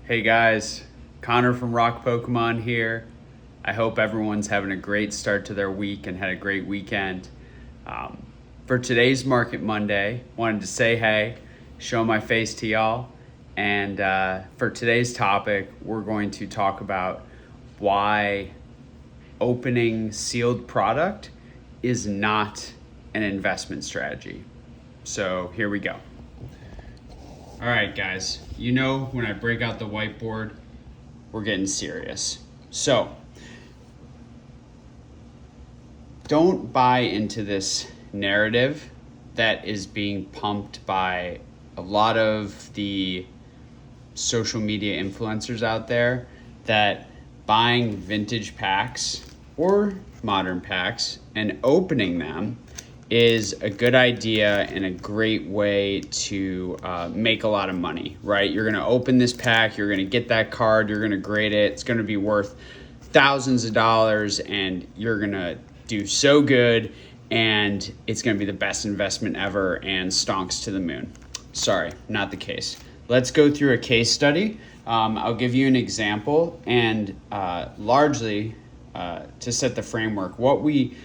Hey guys, Connor from Rock Pokémon here. I hope everyone's having a great start to their week and had a great weekend. For today's Market Monday, wanted to say hey, show my face to y'all, and for today's topic, we're going to talk about why opening sealed product is not an investment strategy. So here we go. All right, guys, you know when I break out the whiteboard, we're getting serious. So, don't buy into this narrative that is being pumped by a lot of the social media influencers out there that buying vintage packs or modern packs and opening them is a good idea and a great way to make a lot of money, right? You're gonna open this pack, you're gonna get that card, you're gonna grade it, it's gonna be worth thousands of dollars, and you're gonna do so good, and it's gonna be the best investment ever and stonks to the moon. Sorry, not the case. Let's go through a case study. I'll give you an example, and largely to set the framework, what we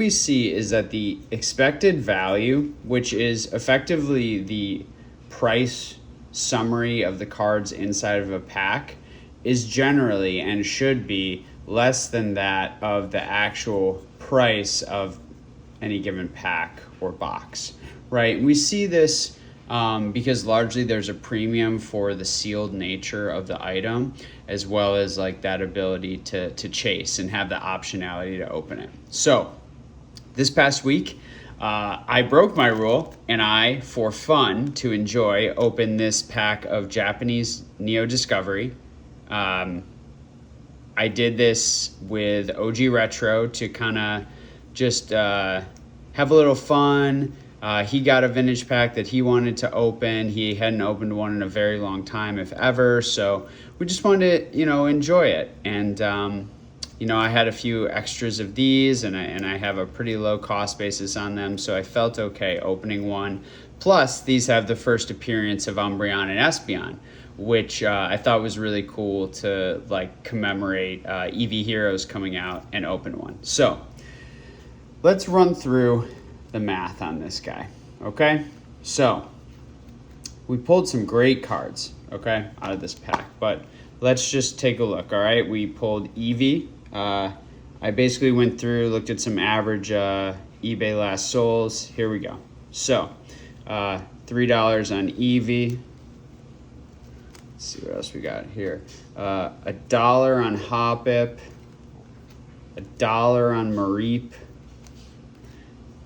see is that the expected value, which is effectively the price summary of the cards inside of a pack, is generally and should be less than that of the actual price of any given pack or box, right? We see this because largely there's a premium for the sealed nature of the item, as well as like that ability to chase and have the optionality to open it. So this past week, I broke my rule and I, for fun, to enjoy, opened this pack of Japanese Neo Discovery. I did this with OG Retro to kind of just have a little fun. He got a vintage pack that he wanted to open. He hadn't opened one in a very long time, if ever. So we just wanted to, enjoy it. And, I had a few extras of these, and I have a pretty low cost basis on them. So I felt okay opening one. Plus, these have the first appearance of Umbreon and Espeon, which I thought was really cool to commemorate EV Heroes coming out and open one. So let's run through the math on this guy, okay? So we pulled some great cards, okay, out of this pack, but let's just take a look, all right? We pulled Eevee. I basically went through, looked at some average eBay last solds. Here we go. So $3 on Eevee. Let's see what else we got here. $1 on Hoppip, $1 on Mareep,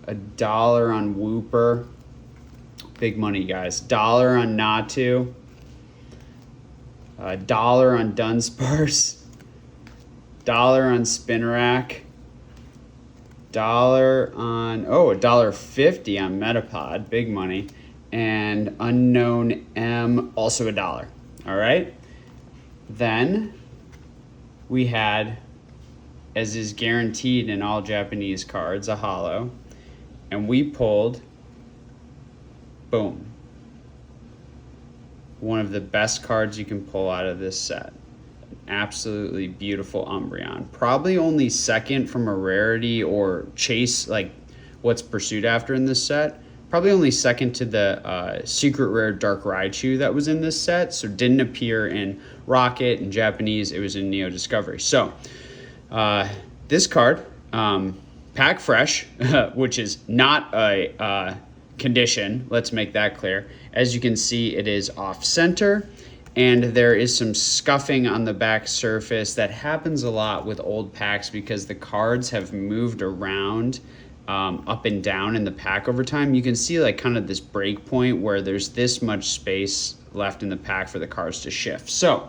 $1 on Wooper, big money guys. $1 on Natu, $1 on Dunsparce, $1 on Spinarak, $1.50 on Metapod, big money, and Unknown M, also $1. All right. Then we had, as is guaranteed in all Japanese cards, a holo. And we pulled, boom, one of the best cards you can pull out of this set. An absolutely beautiful Umbreon. Probably only second from a rarity or chase, like what's pursued after in this set. Probably only second to the secret rare Dark Raichu that was in this set. So didn't appear in Rocket. In Japanese, it was in Neo Discovery. So this card, pack fresh, which is not a condition. Let's make that clear. As you can see, it is off center, and there is some scuffing on the back surface that happens a lot with old packs because the cards have moved around up and down in the pack over time. You can see like kind of this break point where there's this much space left in the pack for the cards to shift. So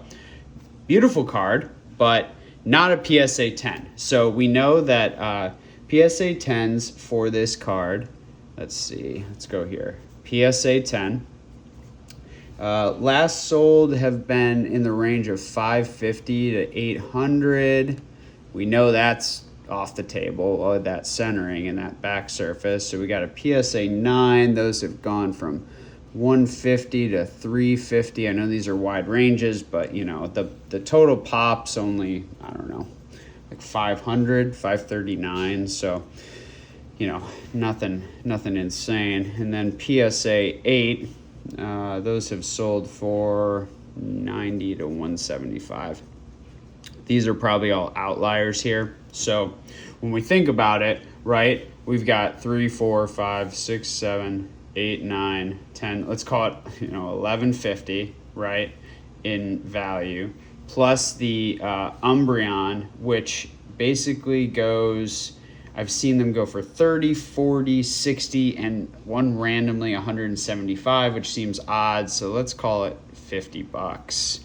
beautiful card, but not a PSA 10. So we know that PSA 10s for this card, let's see, let's go here. PSA 10. Last sold have been in the range of 550 to 800. We know that's off the table, that centering and that back surface. So we got a PSA 9. Those have gone from 150 to 350. I know these are wide ranges, but the total pop's only, I don't know, like 500, 539. So, nothing insane. And then PSA 8, those have sold for 90 to 175. These are probably all outliers here. So when we think about it, right, we've got 3, 4, 5, 6, 7, 8, 9, 10, let's call it, 1150, right, in value, plus the Umbreon, which basically goes, I've seen them go for 30, 40, 60, and one randomly 175, which seems odd. So let's call it $50.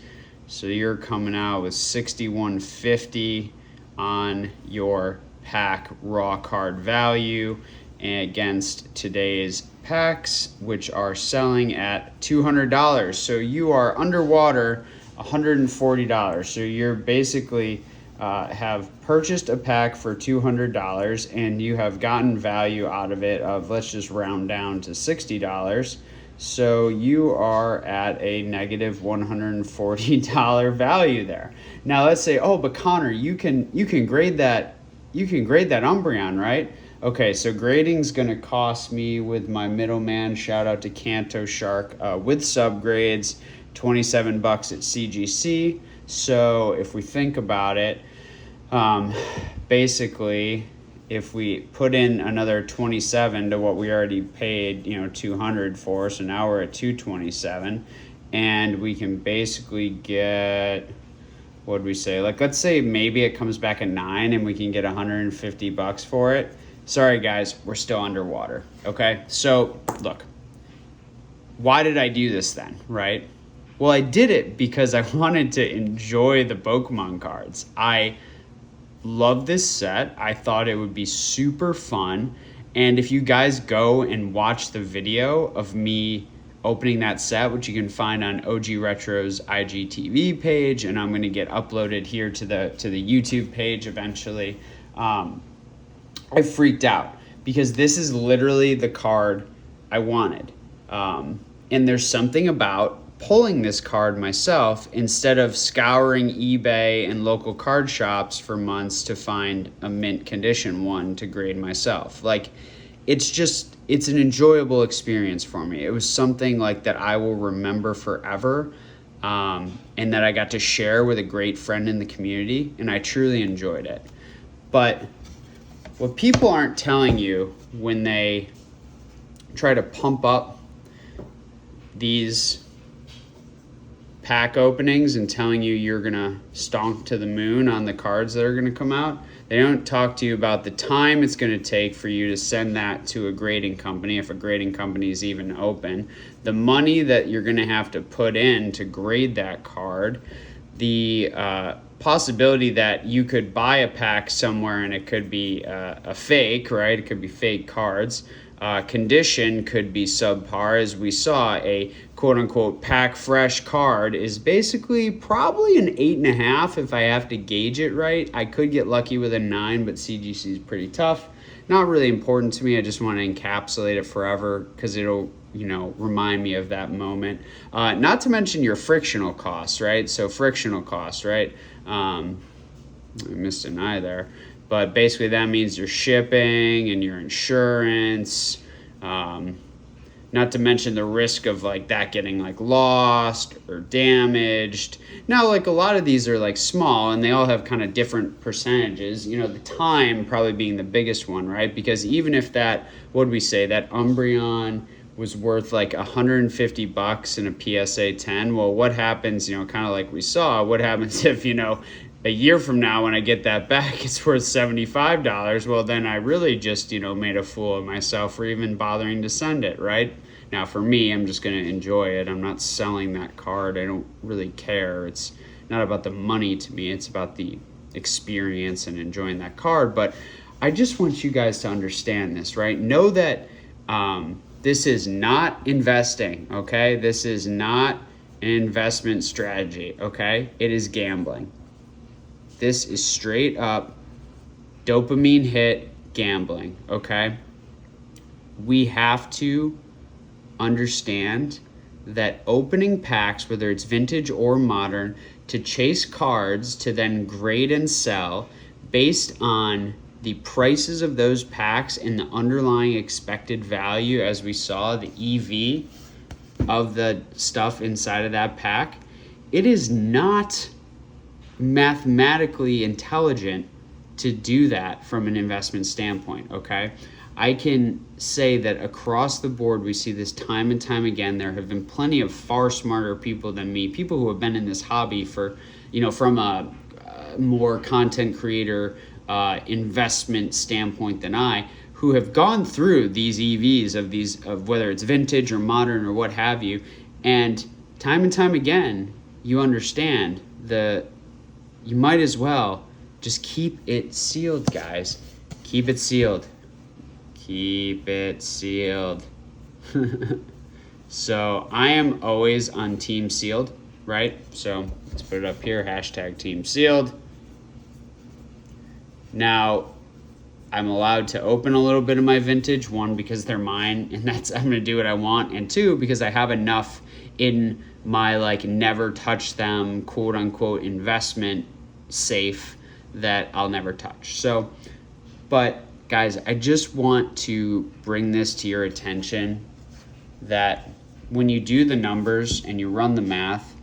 So you're coming out with 6150 on your pack raw card value against today's packs, which are selling at $200. So you are underwater $140. So you're basically have purchased a pack for $200 and you have gotten value out of it of, let's just round down to $60. So you are at a negative $140 value there. Now let's say, oh, but Connor, you can grade that Umbreon, right? Okay, so grading's gonna cost me with my middleman, shout out to Kanto Shark, with subgrades, $27 at CGC. So if we think about it, basically, if we put in another 27 to what we already paid, 200 for, so now we're at 227, and we can basically get, what'd we say? Like, let's say maybe it comes back at 9 and we can get $150 for it. Sorry guys, we're still underwater. Okay, so look, why did I do this then, right? Well, I did it because I wanted to enjoy the Pokemon cards. I love this set. I thought it would be super fun. And if you guys go and watch the video of me opening that set, which you can find on OG Retro's IGTV page, and I'm going to get uploaded here to the YouTube page eventually, I freaked out because this is literally the card I wanted. And there's something about pulling this card myself instead of scouring eBay and local card shops for months to find a mint condition one to grade myself. Like, it's an enjoyable experience for me. It was something like that I will remember forever, and that I got to share with a great friend in the community, and I truly enjoyed it. But what people aren't telling you when they try to pump up these pack openings and telling you you're gonna stomp to the moon on the cards that are gonna come out, they don't talk to you about the time it's gonna take for you to send that to a grading company, if a grading company is even open, the money that you're gonna have to put in to grade that card, the possibility that you could buy a pack somewhere and it could be a fake, right? It could be fake cards. Condition could be subpar. As we saw, a quote-unquote pack fresh card is basically probably an 8.5 if I have to gauge it right. I could get lucky with a 9, but CGC is pretty tough. Not really important to me. I just want to encapsulate it forever because it'll, remind me of that moment. Not to mention your frictional costs, right? So frictional costs, right? I missed an I there. But basically that means your shipping and your insurance, not to mention the risk of like that getting like lost or damaged. Now, like a lot of these are like small and they all have kind of different percentages, the time probably being the biggest one, right? Because even if that, what'd we say, that Umbreon was worth like $150 in a PSA 10, well, what happens, kind of like we saw, what happens if, a year from now when I get that back, it's worth $75. Well, then I really just, made a fool of myself for even bothering to send it, right? Now, for me, I'm just going to enjoy it. I'm not selling that card. I don't really care. It's not about the money to me. It's about the experience and enjoying that card. But I just want you guys to understand this, right? Know that this is not investing, okay? This is not an investment strategy, okay? It is gambling. This is straight up dopamine hit gambling, okay? We have to understand that opening packs, whether it's vintage or modern, to chase cards to then grade and sell based on the prices of those packs and the underlying expected value, as we saw, the EV of the stuff inside of that pack, it is not mathematically intelligent to do that from an investment standpoint, okay? I can say that across the board, we see this time and time again. There have been plenty of far smarter people than me, people who have been in this hobby for, from a more content creator investment standpoint than I, who have gone through these EVs of whether it's vintage or modern or what have you, and time again, you understand you might as well just keep it sealed, guys. Keep it sealed. Keep it sealed. So I am always on team sealed, right? So let's put it up here, hashtag team sealed. Now, I'm allowed to open a little bit of my vintage, one, because they're mine, and I'm gonna do what I want, and two, because I have enough in my never touch them, quote unquote, investment safe that I'll never touch. So, but guys, I just want to bring this to your attention that when you do the numbers and you run the math,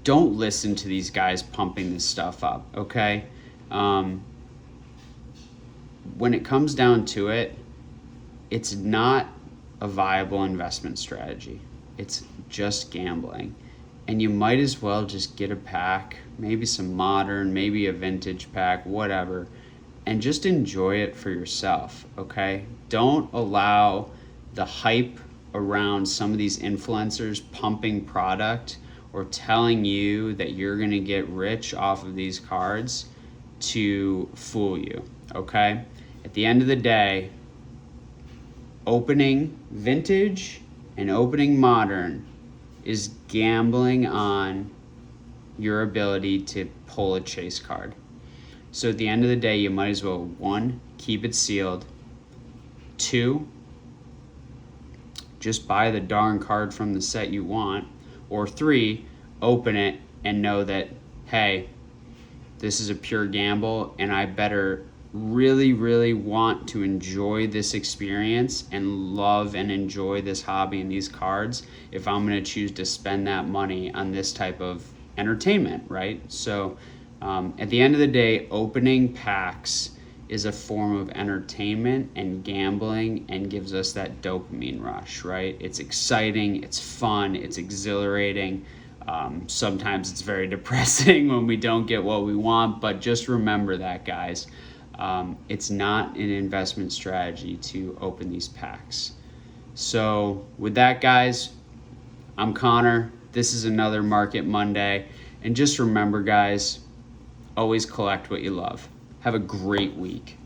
don't listen to these guys pumping this stuff up, okay? When it comes down to it, it's not a viable investment strategy. It's just gambling. And you might as well just get a pack, maybe some modern, maybe a vintage pack, whatever, and just enjoy it for yourself, okay? Don't allow the hype around some of these influencers pumping product or telling you that you're gonna get rich off of these cards to fool you, okay? At the end of the day, opening vintage and opening modern is gambling on your ability to pull a chase card. So at the end of the day, you might as well, one, keep it sealed. Two, just buy the darn card from the set you want. Or three, open it and know that, hey, this is a pure gamble and I better really want to enjoy this experience and love and enjoy this hobby and these cards if I'm going to choose to spend that money on this type of entertainment, right? So at the end of the day, opening packs is a form of entertainment and gambling and gives us that dopamine rush, right? It's exciting, it's fun, it's exhilarating. Sometimes it's very depressing when we don't get what we want, but just remember that, guys. It's not an investment strategy to open these packs. So with that, guys, I'm Connor. This is another Market Monday. And just remember, guys, always collect what you love. Have a great week.